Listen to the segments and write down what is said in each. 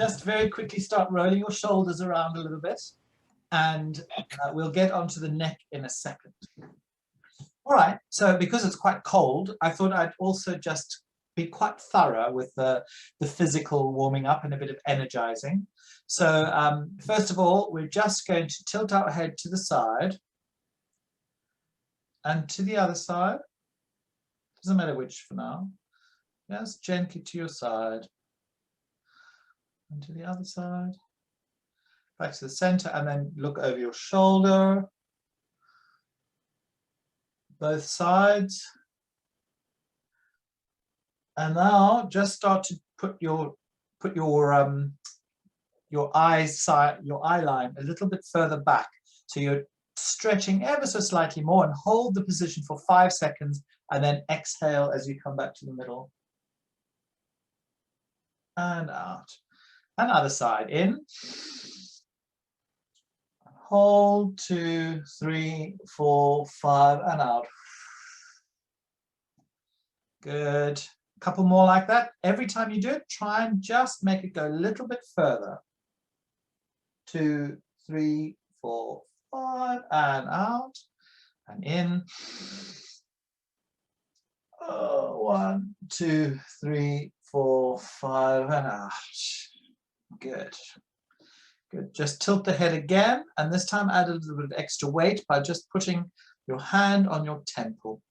just very quickly start rolling your shoulders around a little bit, and we'll get onto the neck in a second. All right, so because it's quite cold, I thought I'd also just be quite thorough with the physical warming up and a bit of energizing. So first of all, we're just going to tilt our head to the side and to the other side. Doesn't matter which for now. Just gently to your side and to the other side. Back to the center, and then look over your shoulder. Both sides. And now just start to put your eye line a little bit further back. So you're stretching ever so slightly more, and hold the position for 5 seconds, and then exhale as you come back to the middle. And out. And other side, in. Hold, 2, 3, 4, 5, and out. Good. A couple more like that. Every time you do it, try and just make it go a little bit further. 2, 3, 4, 5, and out. And in. 1, 2, 3, 4, 5, and out. Good. Good. Just tilt the head again, and this time add a little bit of extra weight by just putting your hand on your temple.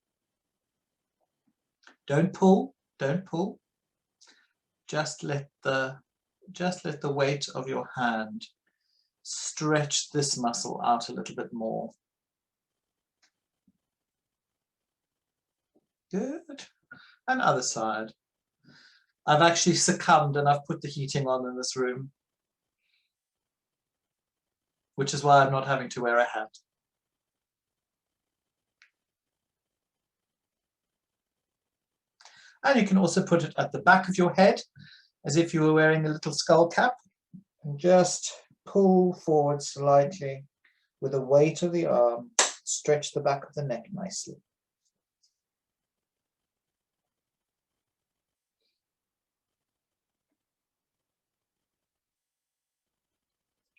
Don't pull, don't pull. Just let the weight of your hand stretch this muscle out a little bit more. Good. And other side. I've actually succumbed and I've put the heating on in this room, which is why I'm not having to wear a hat. And you can also put it at the back of your head, as if you were wearing a little skull cap, and just pull forward slightly with the weight of the arm, stretch the back of the neck nicely.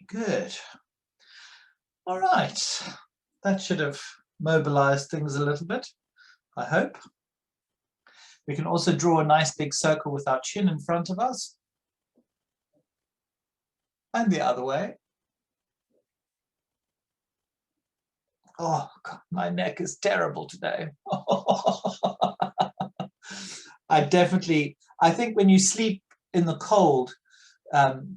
Good. All right, that should have mobilized things a little bit, I hope. We can also draw a nice big circle with our chin in front of us. And the other way. Oh, God, my neck is terrible today. I think when you sleep in the cold,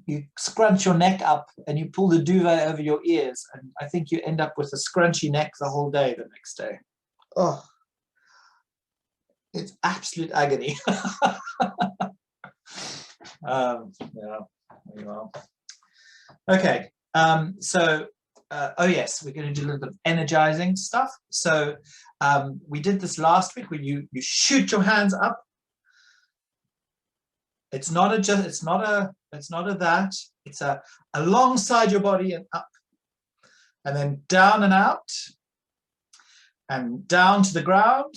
you scrunch your neck up and you pull the duvet over your ears, and I think you end up with a scrunchy neck the whole day the next day. Oh, it's absolute agony. Yeah, there you are. Okay, oh yes, we're going to do a little bit of energizing stuff. So we did this last week where you shoot your hands up. It's not a that. It's alongside your body and up, and then down and out, and down to the ground,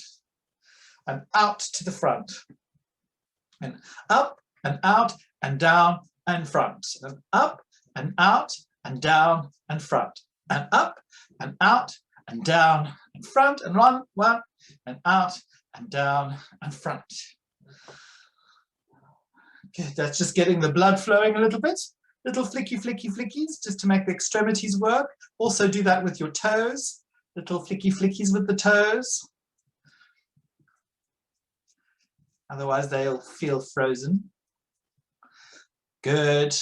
and out to the front, and up and out and down and front, and up and out and down and front, and up and out and down and front, and one and out and down and front. Okay, that's just getting the blood flowing a little bit. Little flicky, flicky, flickies, just to make the extremities work. Also do that with your toes. Little flicky, flickies with the toes. Otherwise they'll feel frozen. Good.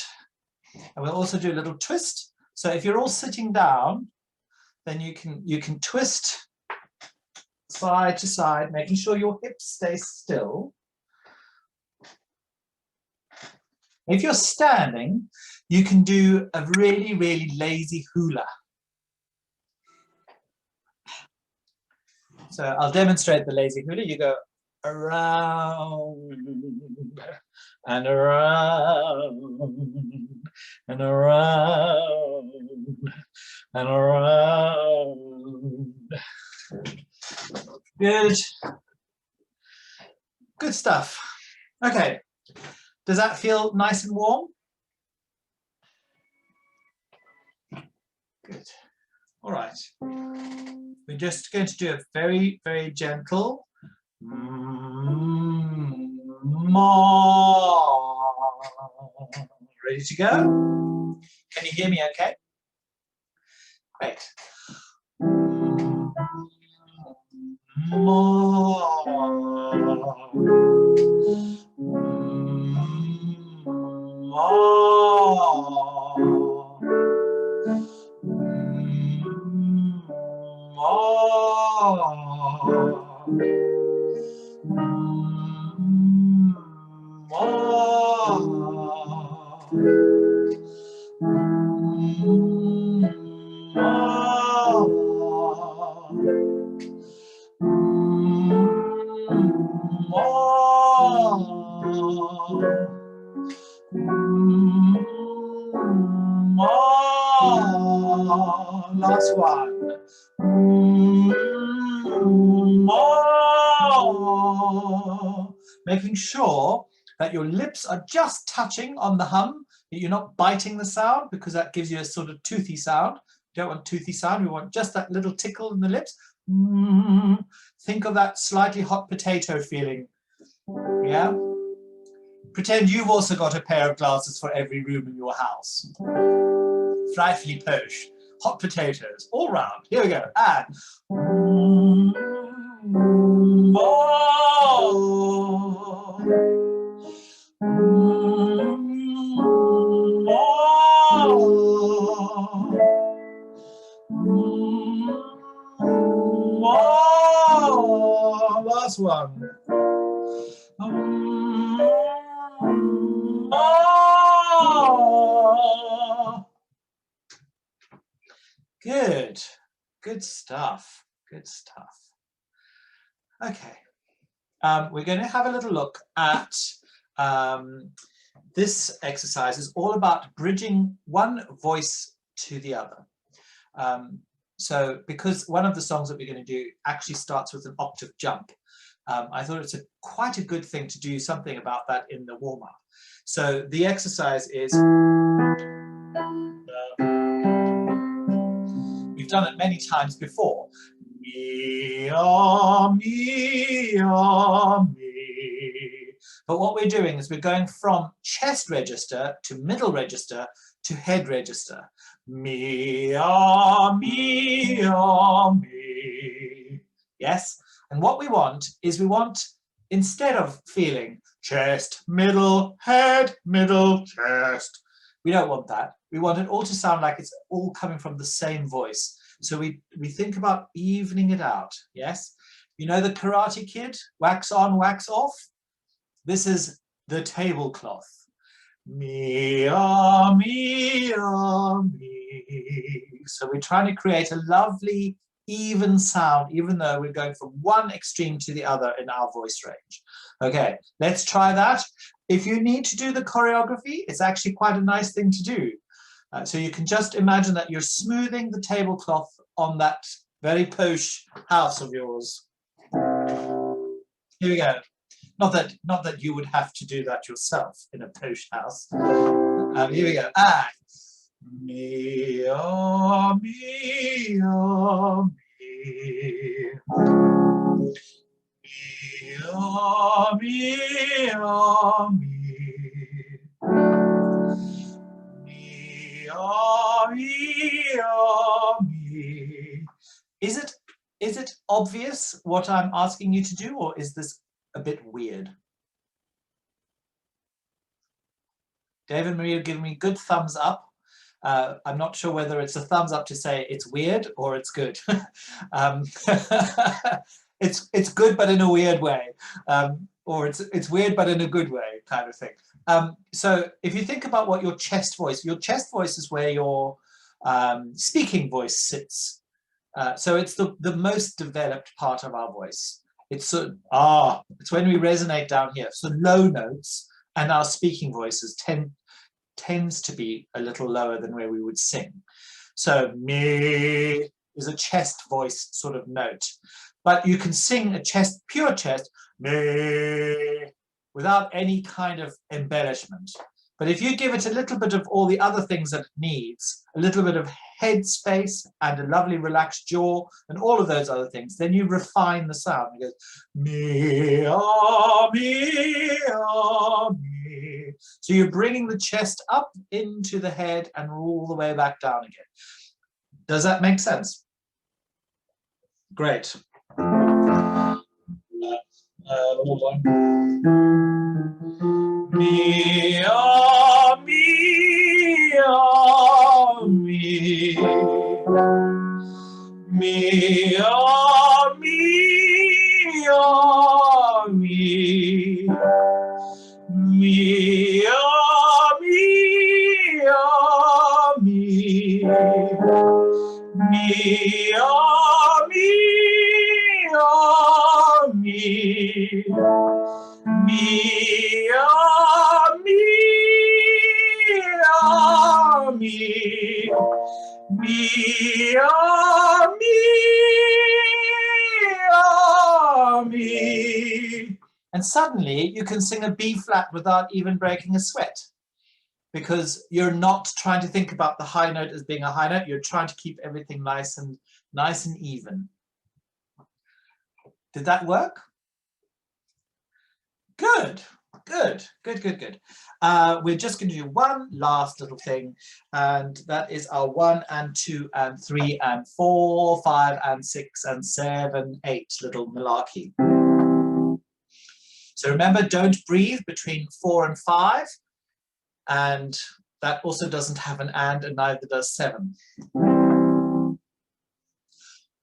And we'll also do a little twist. So if you're all sitting down, then you can twist side to side, making sure your hips stay still. If you're standing, you can do a really, really lazy hula. So I'll demonstrate the lazy hula. You go around and around and around and around. Good. Good stuff. Okay. Does that feel nice and warm? All right. We're just going to do a very, very gentle ma. Ready to go? Can you hear me okay? Great. Last one. Making sure that your lips are just touching on the hum, that you're not biting the sound, because that gives you a sort of toothy sound. We don't want toothy sound, we want just that little tickle in the lips. Think of that slightly hot potato feeling. Yeah? Pretend you've also got a pair of glasses for every room in your house. Frightfully posh. Hot potatoes all round. Here we go. And last one. Good. Good stuff. Good stuff. Okay. We're going to have a little look at this exercise. Is all about bridging one voice to the other. So because one of the songs that we're going to do actually starts with an octave jump, I thought it's quite a good thing to do something about that in the warm-up. So the exercise is, we've done it many times before. Me, ah, me, ah, me. But what we're doing is we're going from chest register to middle register to head register. Me, ah, me, ah, me. Yes? And what we want is instead of feeling chest, middle, head, middle, chest, we don't want that. We want it all to sound like it's all coming from the same voice. So we think about evening it out, yes? You know the Karate Kid, wax on, wax off? This is the tablecloth. Me, ah, me, ah, me. So we're trying to create a lovely, even sound, even though we're going from one extreme to the other in our voice range. Okay, let's try that. If you need to do the choreography, it's actually quite a nice thing to do. So you can just imagine that you're smoothing the tablecloth on that very posh house of yours. Here we go. Not that you would have to do that yourself in a posh house. Here we go. And me, oh, me, oh, me. Me, oh, me, oh, me. Me, oh, me, oh, me. Is it obvious what I'm asking you to do, or is this a bit weird? Dave and Maria give me good thumbs up. I'm not sure whether it's a thumbs up to say it's weird or it's good. It's good but in a weird way, or it's weird but in a good way, kind of thing. So if you think about what your chest voice is where your speaking voice sits. So it's the most developed part of our voice. It's it's when we resonate down here. So low notes and our speaking voices tends to be a little lower than where we would sing. So me is a chest voice sort of note. But you can sing a pure chest, me, without any kind of embellishment. But if you give it a little bit of all the other things that it needs, a little bit of head space and a lovely relaxed jaw and all of those other things, then you refine the sound. It goes me, ah, me, ah, me. So you're bringing the chest up into the head and all the way back down again. Does that make sense? Great. Hold on. Me, ah, me, ah, me. Me, ah, me, ah, me. Me, ah, me, ah, me. Me, ah, me, ah, me. Me, ah, me, ah, me. Me, ah, me, ah, me. And suddenly you can sing a B flat without even breaking a sweat, because you're not trying to think about the high note as being a high note. You're trying to keep everything nice and even. Did that work? Good, good, good, good, good. We're just going to do one last little thing, and that is our 1 and 2 and 3 and 4, 5 and 6 and 7, 8 little malarkey. So remember, don't breathe between 4 and 5, and that also doesn't have an and neither does 7.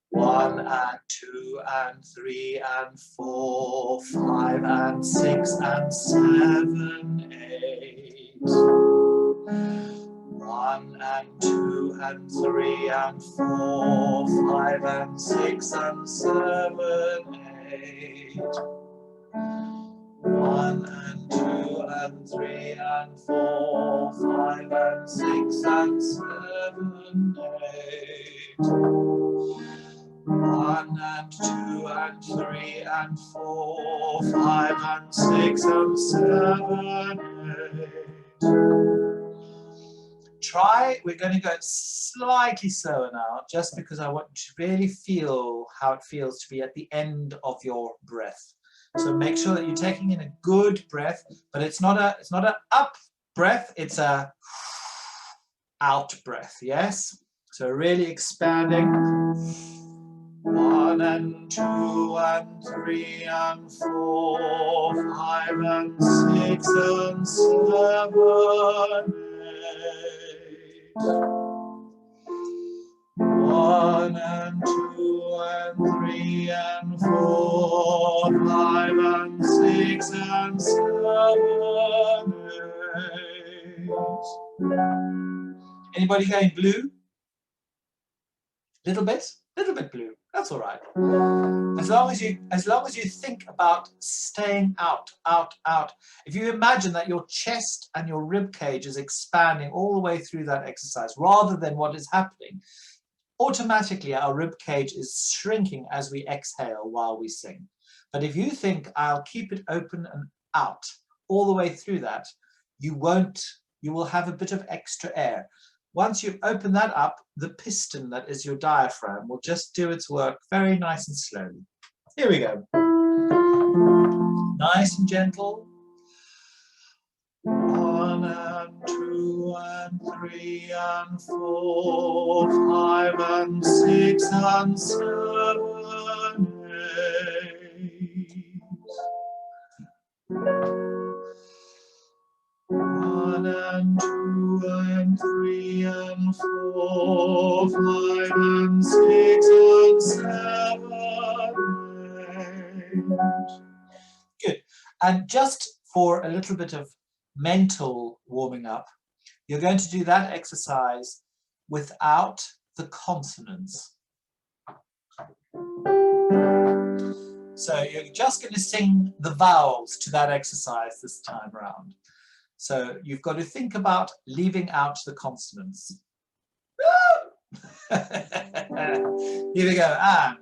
1 and 2 and 3 and 4, 5 and 6 and 7, 8. 1 and 2 and 3 and 4, 5 and 6 and 7, 8. 1 and 2 and 3 and 4, 5 and 6 and 7, 8. 1 and 2 and 3 and 4, 5 and 6 and 7, 8. Try, we're going to go slightly slower now, just because I want you to really feel how it feels to be at the end of your breath. So make sure that you're taking in a good breath, but it's not a up breath, it's a out breath, yes? So really expanding. 1 and 2 and 3 and 4, 5 and 6 and 7, 8. 1 and 2 and 3 and 4, 5 and 6 and 7, 8. Anybody going blue? Little bit blue. That's all right. As long as you think about staying out. If you imagine that your chest and your rib cage is expanding all the way through that exercise, rather than what is happening, automatically our rib cage is shrinking as we exhale while we sing. But if you think I'll keep it open and out all the way through that, you will have a bit of extra air. Once you open that up, the piston that is your diaphragm will just do its work very nice and slowly. Here we go. Nice and gentle. 1 and 2 and 3 and 4, 5 and 6 and 7, 8. 1 and 2 and 3 and 4, 5 and 6 and 7, 8. Good. And just for a little bit of mental warming up, you're going to do that exercise without the consonants. So you're just going to sing the vowels to that exercise this time around. So you've got to think about leaving out the consonants. Here we go. And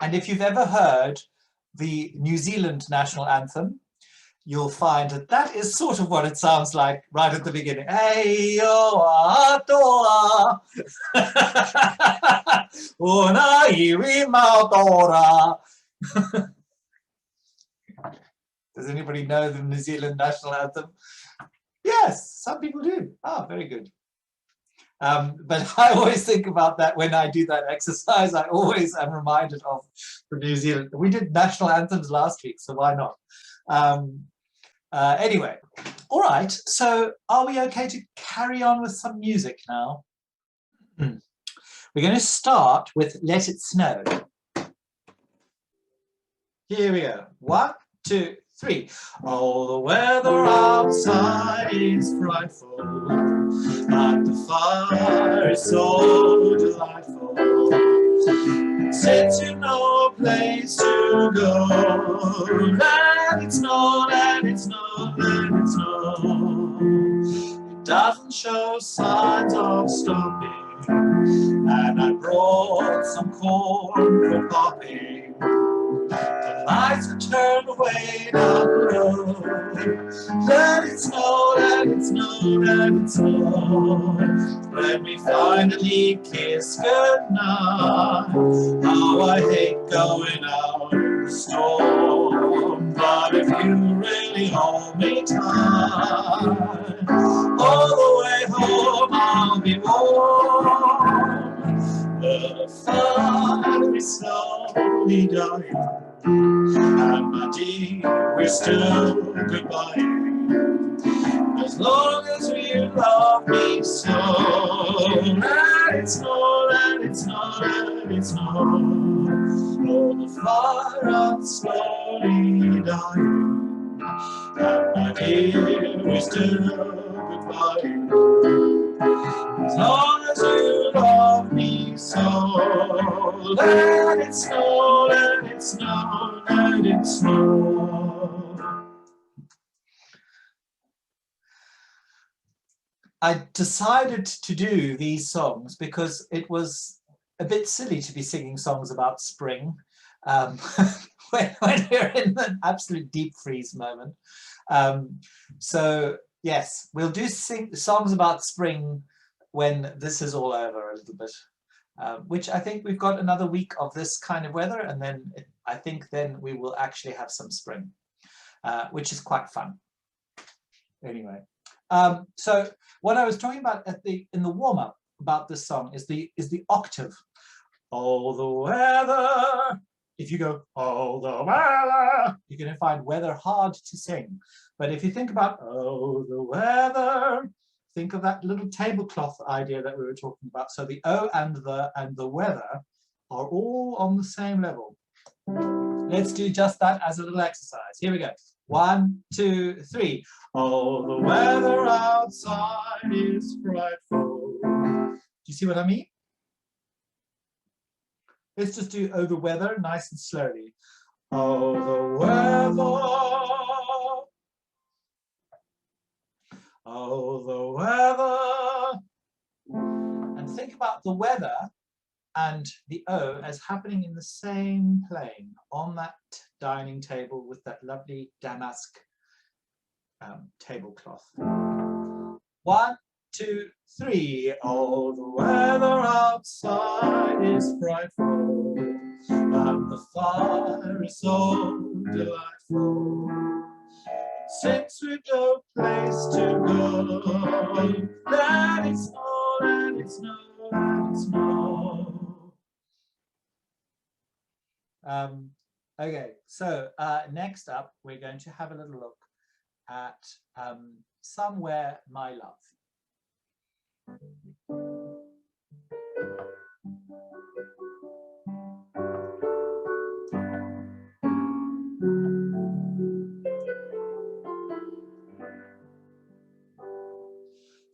And if you've ever heard the New Zealand national anthem, you'll find that that is sort of what it sounds like right at the beginning. Hey, yo, atoa. Una iwi mautora. Does anybody know the New Zealand national anthem? Yes, some people do. Ah, very good. But I always think about that when I do that exercise. I always am reminded of the New Zealand. We did national anthems last week, so why not? Anyway, all right. So are we okay to carry on with some music now? We're going to start with Let It Snow. Here we go. 1, 2, 3. Oh, the weather outside is frightful, but the fire is so delightful. Since you've no place to go, let it snow, let it snow, let it snow. It doesn't show signs of stopping, and I brought some corn for popping. The lights are turned away down the road. Let it snow, let it snow, let it snow. Let me finally kiss goodnight. How I hate going out in the storm. But if you really hold me tight, all the way home I'll be warm. The fire is slowly dying, and my dear, we're still goodbye. As long as you love me so, let it snow, let it snow, let it snow. Oh, the fire is slowly dying, and my dear, we're still goodbye. As long as you love me so, let it snow, let it snow, let it snow. I decided to do these songs because it was a bit silly to be singing songs about spring when we're in an absolute deep freeze moment. So yes, we'll do songs about spring when this is all over a little bit, which I think we've got another week of this kind of weather, and then I think then we will actually have some spring, which is quite fun. Anyway, so what I was talking about in the warm-up about this song is the octave. Oh, the weather. If you go, oh, the weather, you're going to find weather hard to sing. But if you think about, oh, the weather, think of that little tablecloth idea that we were talking about. So the O and the weather are all on the same level. Let's do just that as a little exercise. Here we go. 1, 2, 3. Oh, the weather outside is frightful. Do you see what I mean? Let's just do oh, the weather nice and slowly. Oh, the weather. Oh, the weather. And think about the weather and the O as happening in the same plane on that dining table with that lovely damask tablecloth. 1, 2, 3. Oh, the weather outside is frightful, and the fire is so delightful. Since we've no place to go, let it snow, let it snow, let it snow. Okay, so next up, we're going to have a little look at Somewhere My Love.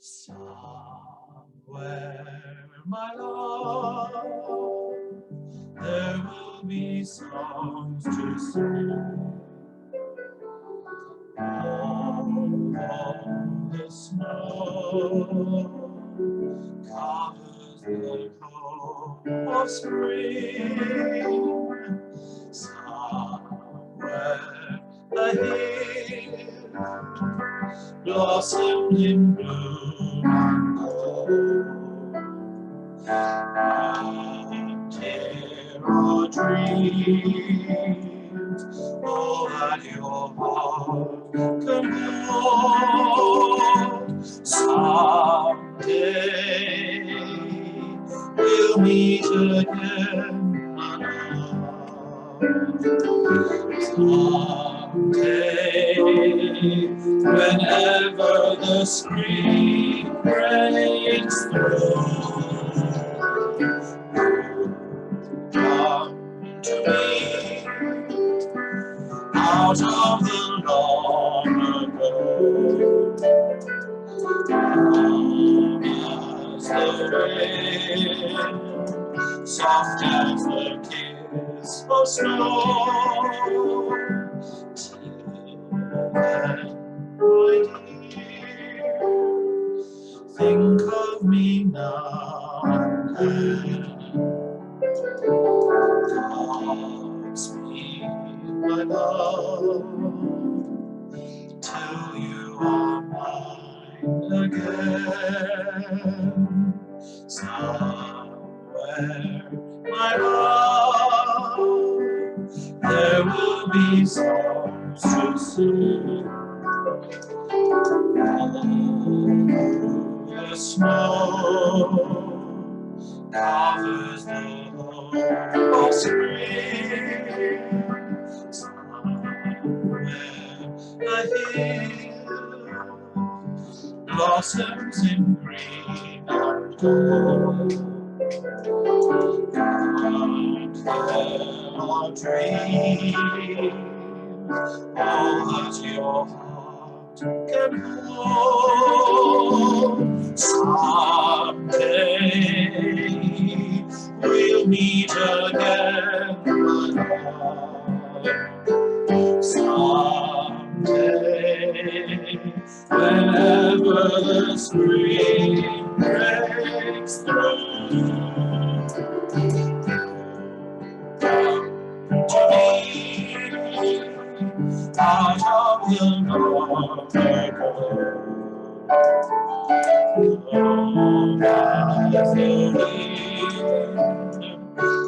Somewhere, my love, there will be songs to sing. Although the snow covers the cold of spring, blossomed in bloom and gold. And here are dreams, all that your heart can hold. Someday we'll meet again, my love. Someday, whenever the screen breaks through, come to me out of the long ago. Calm as the wind, soft as the kiss of snow. Till then, my dear, think of me now and then. Godspeed, my love, till you are mine again. Somewhere, my love, there will be songs to sing. The snow covers the whole of spring. Somewhere a hill blossoms in green and gold. And there are dreams, all that your heart can hold. Someday we'll meet again, my love. Someday, whenever the spring breaks through, to me out of the long ago. Long as the wind,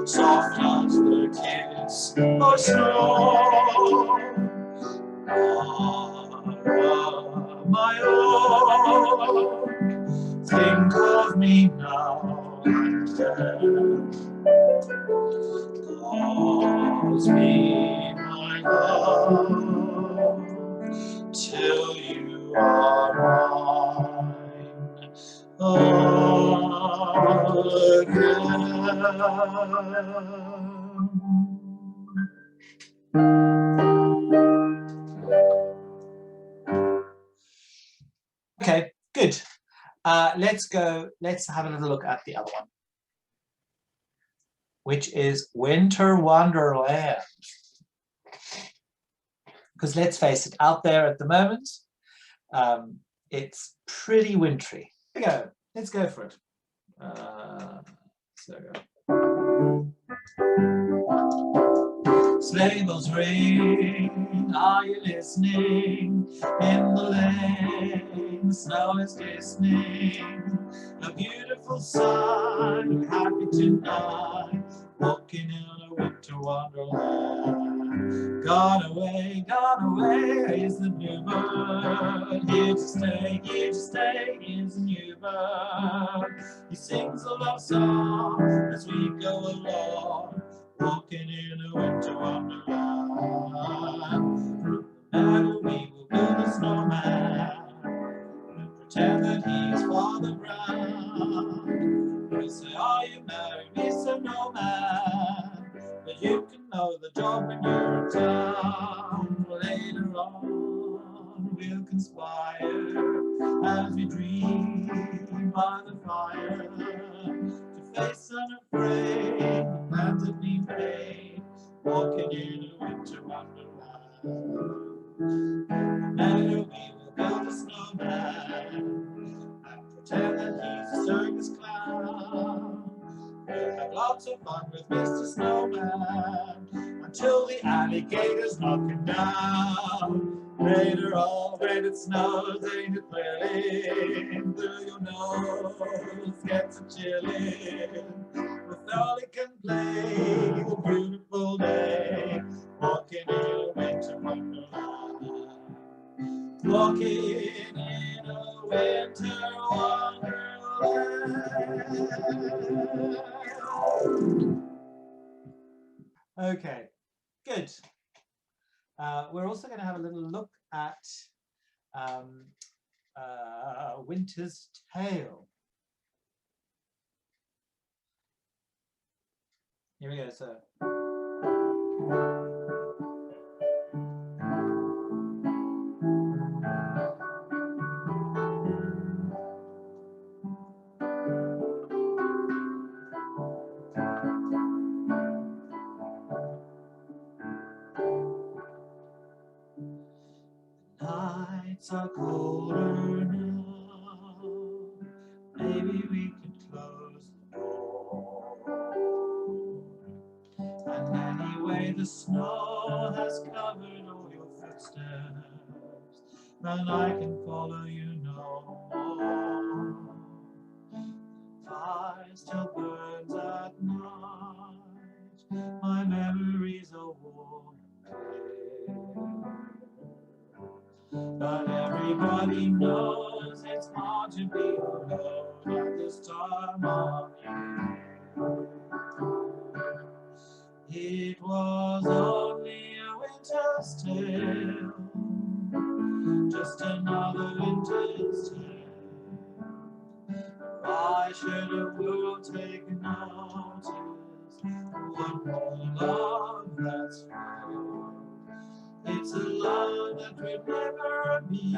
soft as the kiss of snow. Lara, my own, think of me now and then. Calls me, my love, till you are mine again. Okay, good. Let's have a little look at the other one, which is Winter Wonderland. Because let's face it, out there at the moment, it's pretty wintry. Here we go. Let's go for it. Sleigh bells ring, are you listening? In the lane, the snow is glistening. A beautiful sight, we're happy tonight, walking in a winter wonderland. Gone away is the new bird. Here to stay is the new bird. He sings a love song as we go along, walking in a winter wonderland. And we will build a snowman and pretend that he's Father Brown. We'll say, are you married, Mr. Snowman? But you can know the job when you're in town. Later on, we'll conspire as we dream by the fire, to face unafraid the plans that we made, walking in a winter wonderland. And we will build a snowman and pretend that he's a circus clown. We'll have lots of fun with Mr. Snowman until the alligators knock him down. Later on when it snows, ain't it thrilling? Through your nose gets a chilling. With all it can play, a beautiful day, walking in a winter wonderland. Walking in a winter wonderland. Okay, good. We're also going to have a little look at Winter's Tale. Here we go, sir. Nights are colder now. Maybe we could close the door. And anyway, the snow has covered all your footsteps, and I can follow you no more. Fire still burns at night. My memories are warm and gray. But everybody knows it's hard to be alone at this time of year. It was only a winter's tale, just another winter's tale. Why should a world take notice of one more love that's real? It's a love that will never be,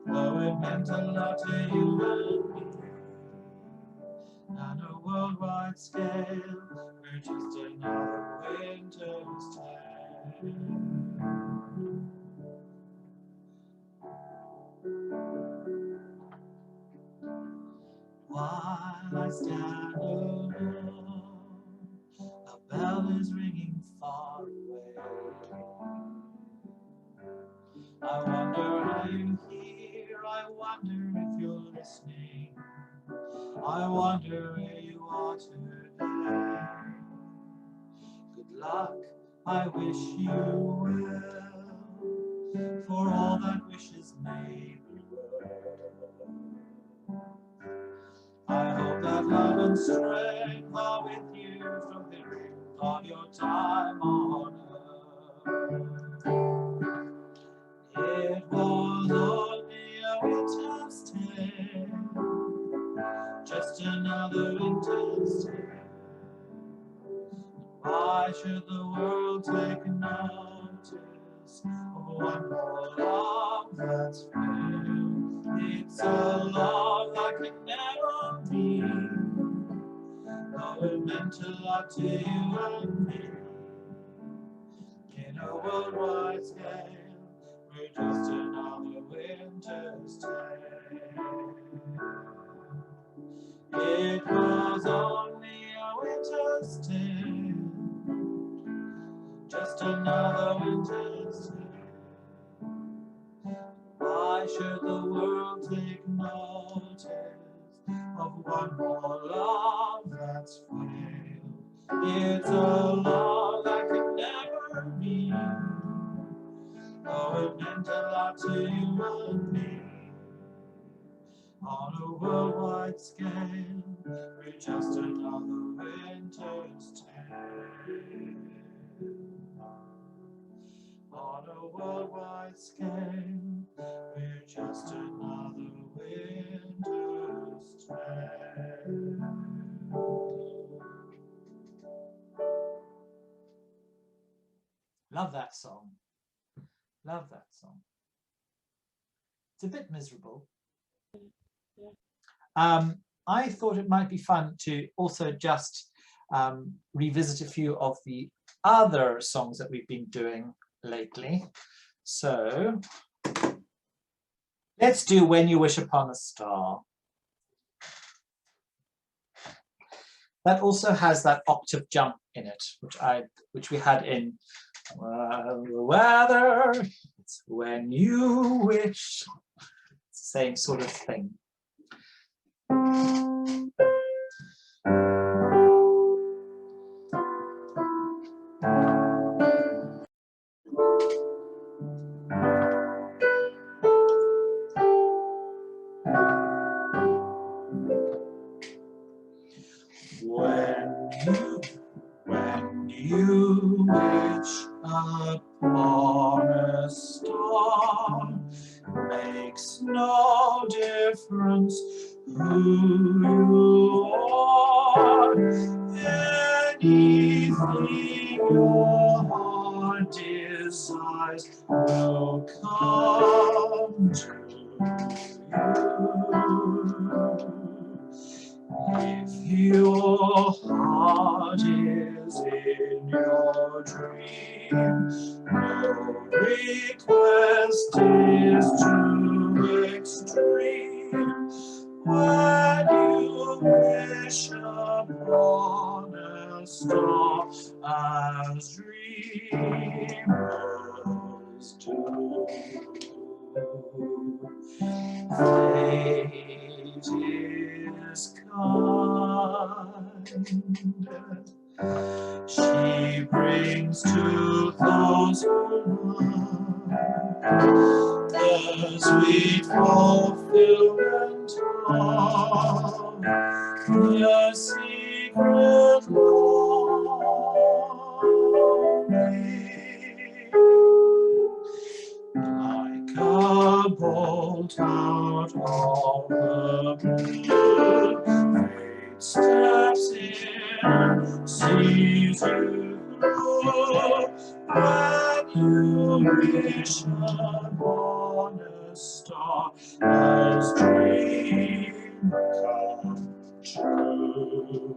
though it meant a lot to you and me. On a worldwide scale, we're just another winter's tale. While I stand alone, a bell is ringing far away. I wonder are you here? I wonder if you're listening. I wonder where you are today. Good luck, I wish you well, for all that wishes may be well. I hope that love and strength are with you through the rest of your time on earth. It was only a winter's tale, just another winter's tale. Why should the world take notice of one more love that's real? It's a love that can never be, though it meant a lot to you and me. In a worldwide scale, we're just another winter's tale. It was only a winter's tale, just another winter's tale. Why should the world take notice of one more love that's frail? It's a love that can never be, though it meant a lot to you and me. On a worldwide scale, we're just another winter's tale. On a worldwide scale, we're just another winter's tale. Love that song. Love that song. It's a bit miserable. I thought it might be fun to also just revisit a few of the other songs that we've been doing lately. So let's do When You Wish Upon a Star. That also has that octave jump in it, which we had in Well, the weather, it's when you wish. Same sort of thing. When you wish upon a star, makes no difference who you are. Anything your heart desires will come to you. If your heart is in your dream, no request is too extreme. When you wish upon a star, as dreamers do. Fate is kind. She brings to those who love the sweet fulfillment of the secret longing. Like a bolt out of the blue, fate steps in, sees you through. When you wish upon a star, as dream come true.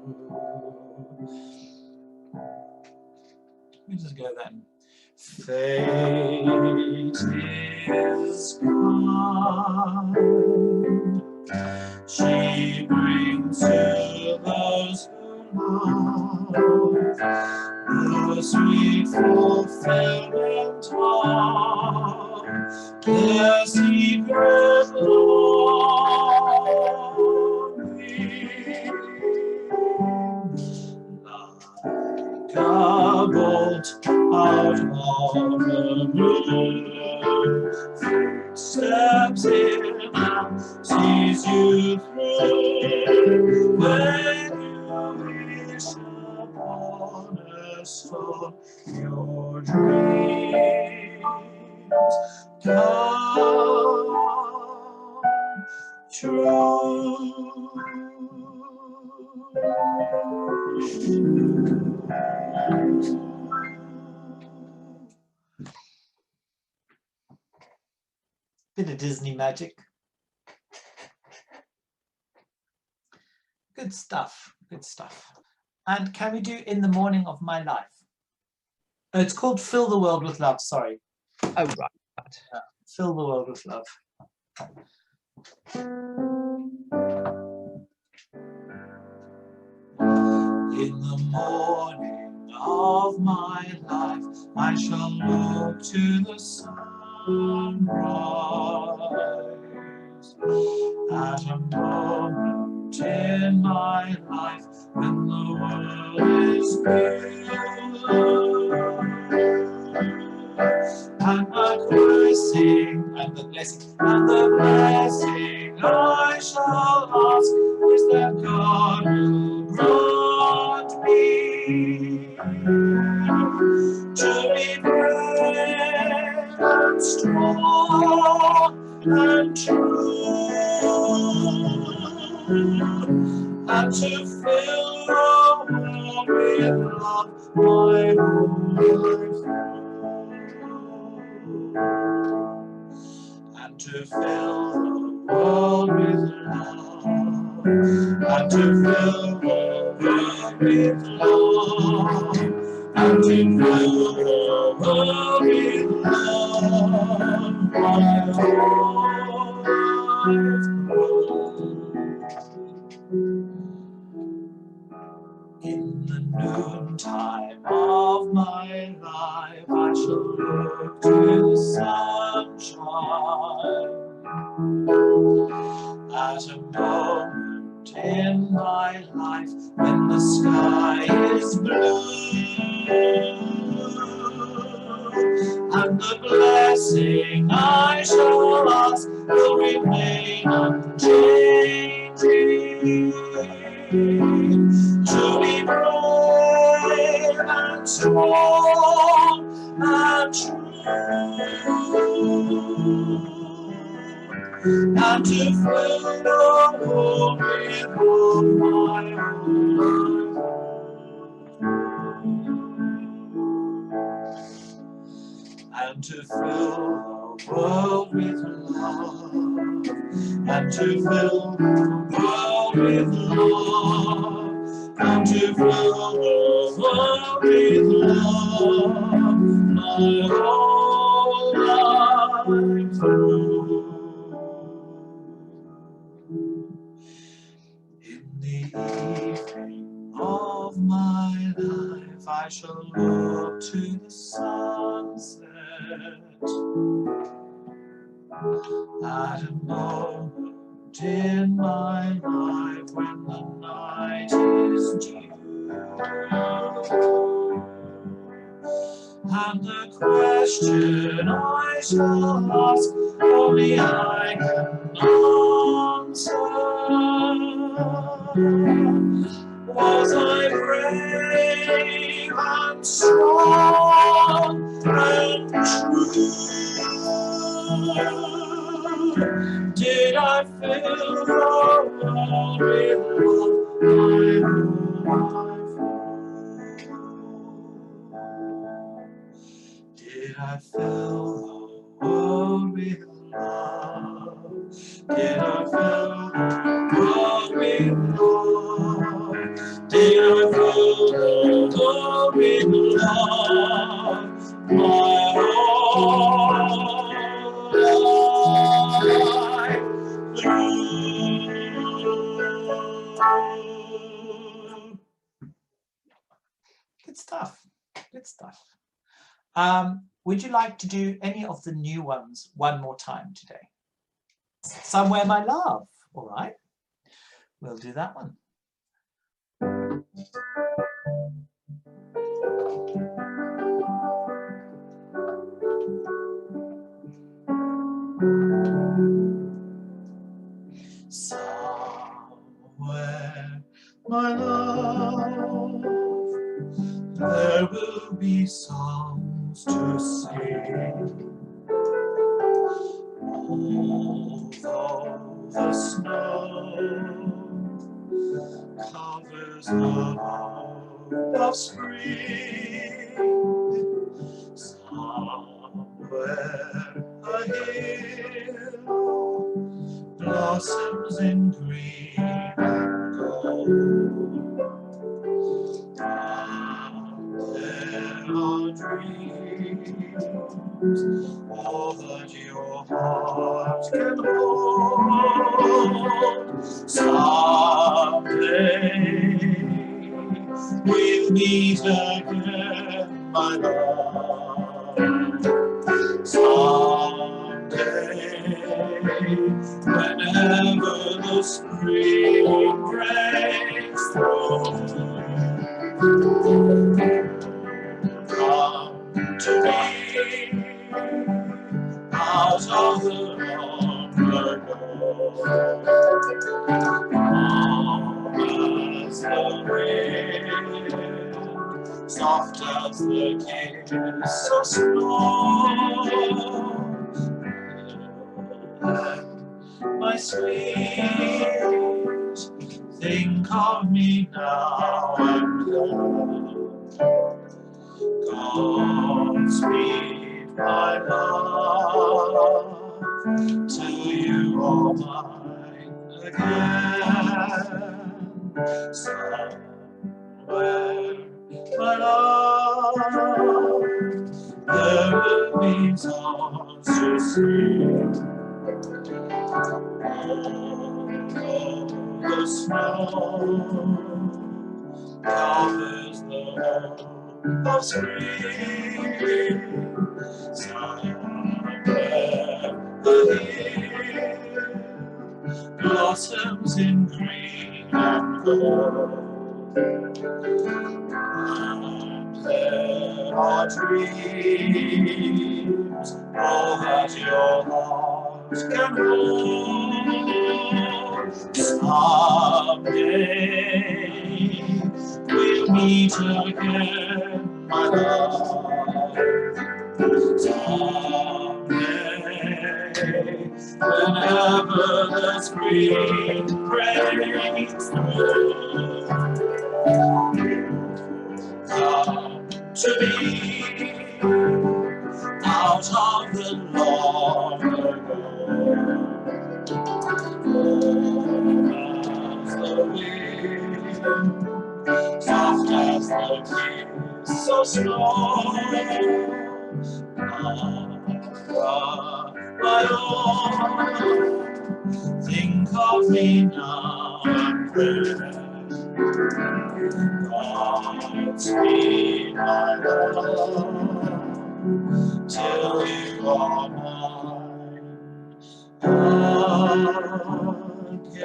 Let me just go then. Fate is kind. She brings to those who love the sweet fulfillment of their secret longing. Like a bolt out of the blue, fate steps in and sees you through. When you wish upon a star, your dreams come true. Bit of Disney magic. Good stuff, good stuff. And can we do In the Morning of My Life? Oh, it's called Fill the World with Love, sorry. Oh, right. Yeah, Fill the World with Love. In the morning of my life, I shall look to the sunrise. At a moment in my life when the world is blue, and the blessing and the blessing I shall ask is that God will grant me to be brave and strong and true, and to fill the world with love my whole life through, and to fill the world with love, and to fill the world with love, and to fill the world with love my whole life through. In the noontime of my my life I shall look to the sunshine. At a moment in my life when the sky is blue and the blessing I shall ask will remain unchanging. To be brave and strong and true, and to fill the world with all my own, and to fill the world with love, and to fill the world with love, and to fill the world with love, my whole life through. In the evening of my life I shall look to the sunset. At a moment in my life when the night is due, and the question I shall ask only I can answer. Was I brave and strong and true? Did I fill the world with love my life? Did I fill the world with love? Did I fill the world with love? Did I fill the world with love? My whole life through. Good stuff. Good stuff. Would you like to do any of the new ones one more time today? Somewhere, my love. All right. We'll do that one. Somewhere, my love, there will be songs to sing. Although the snow covers the hope of spring, somewhere a hill blossoms in green and gold. There are dreams, all that your heart can hold. Someday we'll meet again, my love. Someday, whenever the spring breaks through, come to me out of the long ago. Warm as the wind, soft as the kiss of snow. My sweet, think of me now and then. Godspeed, my love, till you are mine again. Somewhere, my love, there will be songs to sing. Although the snow covers the of spring, somewhere here, blossoms in green and gold, and there are dreams, all that your heart can hold. Someday we'll meet again, my love. Someday, whenever the spring breaks through, come to me out of the long ago. As the wind, soft as the breeze, so slow. Lara, my own, think of me now and then. Godspeed, my love, till you are mine again.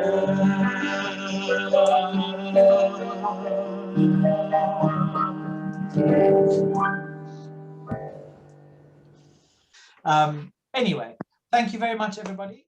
Anyway, thank you very much, everybody.